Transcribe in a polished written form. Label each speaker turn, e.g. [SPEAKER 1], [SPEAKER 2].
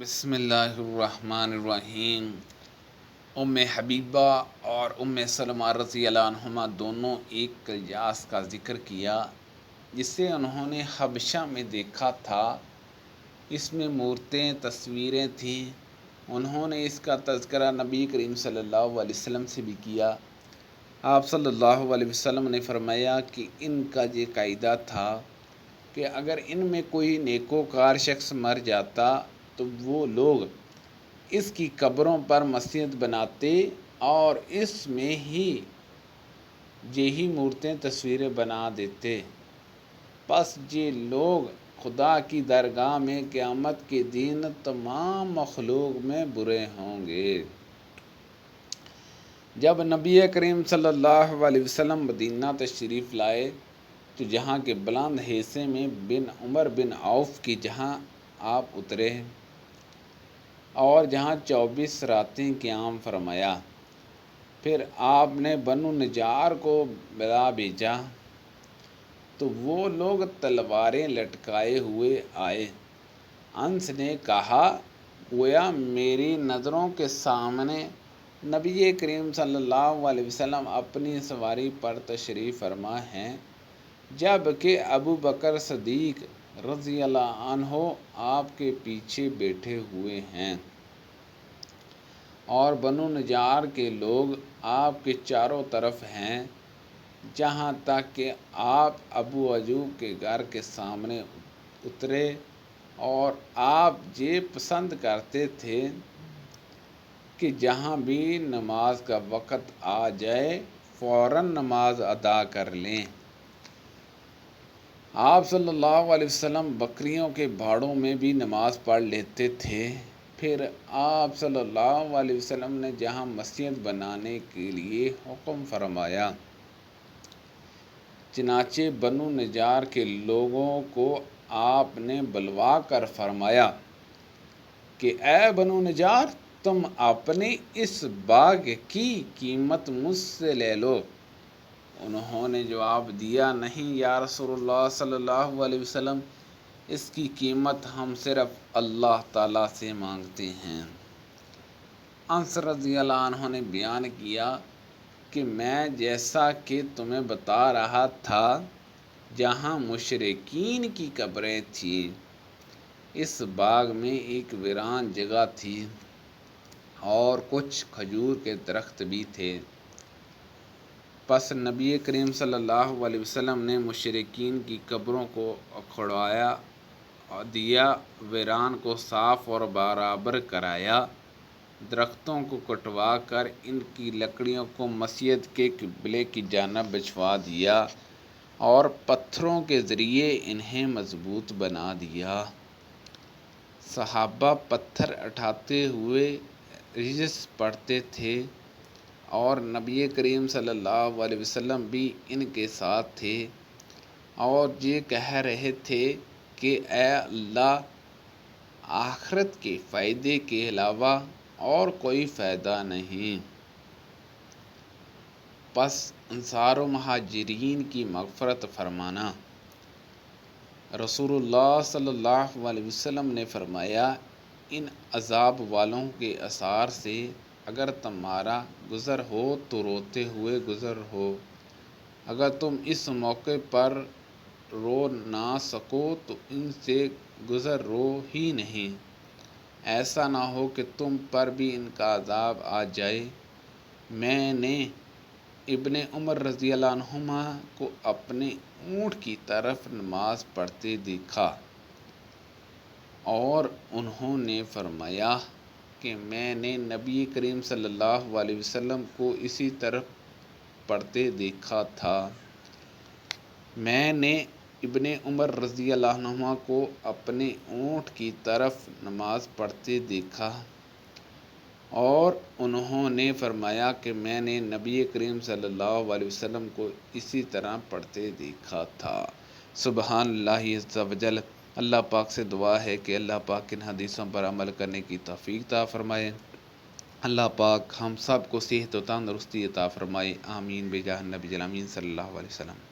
[SPEAKER 1] بسم اللہ الرحمن الرحیم۔ ام حبیبہ اور ام سلمہ رضی اللہ عنہما دونوں ایک قیاس کا ذکر کیا جسے انہوں نے حبشہ میں دیکھا تھا۔ اس میں مورتیں، تصویریں تھیں۔ انہوں نے اس کا تذکرہ نبی کریم صلی اللہ علیہ وسلم سے بھی کیا۔ آپ صلی اللہ علیہ وسلم نے فرمایا کہ ان کا یہ قاعدہ تھا کہ اگر ان میں کوئی نیکوکار شخص مر جاتا تو وہ لوگ اس کی قبروں پر مسجد بناتے اور اس میں ہی یہی مورتیں، تصویریں بنا دیتے۔ پس یہ لوگ خدا کی درگاہ میں قیامت کے دن تمام مخلوق میں برے ہوں گے۔ جب نبی کریم صلی اللہ علیہ وسلم مدینہ تشریف لائے تو جہاں کے بلند حصے میں بن عمر بن عوف کی جہاں آپ اترے اور جہاں 24 راتیں قیام فرمایا، پھر آپ نے بنو نجار کو بلا بھیجا تو وہ لوگ تلواریں لٹکائے ہوئے آئے۔ انس نے کہا، گویا میری نظروں کے سامنے نبی کریم صلی اللہ علیہ وسلم اپنی سواری پر تشریف فرما ہیں، جب کہ ابو بکر صدیق رضی اللہ عنہ آپ کے پیچھے بیٹھے ہوئے ہیں اور بنو نجار کے لوگ آپ کے چاروں طرف ہیں، جہاں تک کہ آپ ابو ایوب کے گھر کے سامنے اترے اور آپ یہ پسند کرتے تھے کہ جہاں بھی نماز کا وقت آ جائے فوراً نماز ادا کر لیں۔ آپ صلی اللہ علیہ وسلم بکریوں کے باڑوں میں بھی نماز پڑھ لیتے تھے۔ پھر آپ صلی اللہ علیہ وسلم نے جہاں مسجد بنانے کے لیے حکم فرمایا، چنانچہ بنو نجار کے لوگوں کو آپ نے بلوا کر فرمایا کہ اے بنو نجار، تم اپنے اس باغ کی قیمت مجھ سے لے لو۔ انہوں نے جواب دیا، نہیں یا رسول اللہ صلی اللہ علیہ وسلم، اس کی قیمت ہم صرف اللہ تعالیٰ سے مانگتے ہیں۔ انس رضی اللہ عنہ نے بیان کیا کہ میں جیسا کہ تمہیں بتا رہا تھا جہاں مشرکین کی قبریں تھیں، اس باغ میں ایک ویران جگہ تھی اور کچھ کھجور کے درخت بھی تھے۔ پس نبی کریم صلی اللہ علیہ وسلم نے مشرکین کی قبروں کو اکھڑوا دیا، ویران کو صاف اور برابر کرایا، درختوں کو کٹوا کر ان کی لکڑیوں کو مسجد کے قبلے کی جانب بچھوا دیا اور پتھروں کے ذریعے انہیں مضبوط بنا دیا۔ صحابہ پتھر اٹھاتے ہوئے رجز پڑھتے تھے اور نبی کریم صلی اللہ علیہ وسلم بھی ان کے ساتھ تھے اور یہ کہہ رہے تھے کہ اے اللہ، آخرت کے فائدے کے علاوہ اور کوئی فائدہ نہیں۔ پس انصار و مہاجرین کی مغفرت فرمانا۔ رسول اللہ صلی اللہ علیہ وسلم نے فرمایا، ان عذاب والوں کے آثار سے اگر تمہارا گزر ہو تو روتے ہوئے گزر ہو، اگر تم اس موقع پر رو نہ سکو تو ان سے گزر رو ہی نہیں، ایسا نہ ہو کہ تم پر بھی ان کا عذاب آ جائے۔ میں نے ابن عمر رضی اللہ عنہما کو اپنے اونٹ کی طرف نماز پڑھتے دیکھا اور انہوں نے فرمایا کہ میں نے نبی کریم صلی اللہ علیہ وسلم کو اسی طرف پڑھتے دیکھا تھا۔ میں نے ابن عمر رضی اللہ عنہما کو اپنے اونٹ کی طرف نماز پڑھتے دیکھا اور انہوں نے فرمایا کہ میں نے نبی کریم صلی اللہ علیہ وسلم کو اسی طرح پڑھتے دیکھا تھا۔ سبحان اللہ عز و جل۔ اللہ پاک سے دعا ہے کہ اللہ پاک ان حدیثوں پر عمل کرنے کی توفیق عطا فرمائے۔ اللہ پاک ہم سب کو صحت و تندرستی عطا فرمائے، آمین بجاہ نبی الامین صلی اللہ علیہ وسلم۔